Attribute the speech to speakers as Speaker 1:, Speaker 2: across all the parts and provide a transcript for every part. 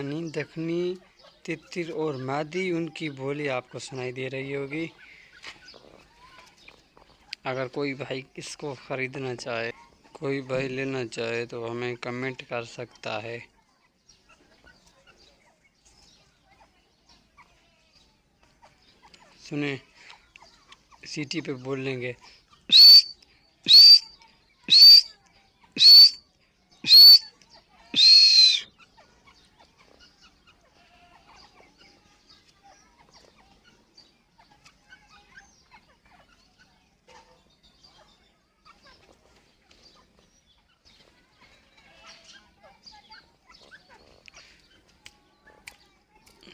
Speaker 1: यानी दखनी तितिर और मादी, उनकी बोली आपको सुनाई दे रही होगी। अगर कोई भाई इसको ख़रीदना चाहे, कोई भाई लेना चाहे तो हमें कमेंट कर सकता है। सुने, सीटी पे बोल लेंगे।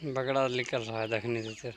Speaker 1: बगड़ा निकल रहा है दखनी से।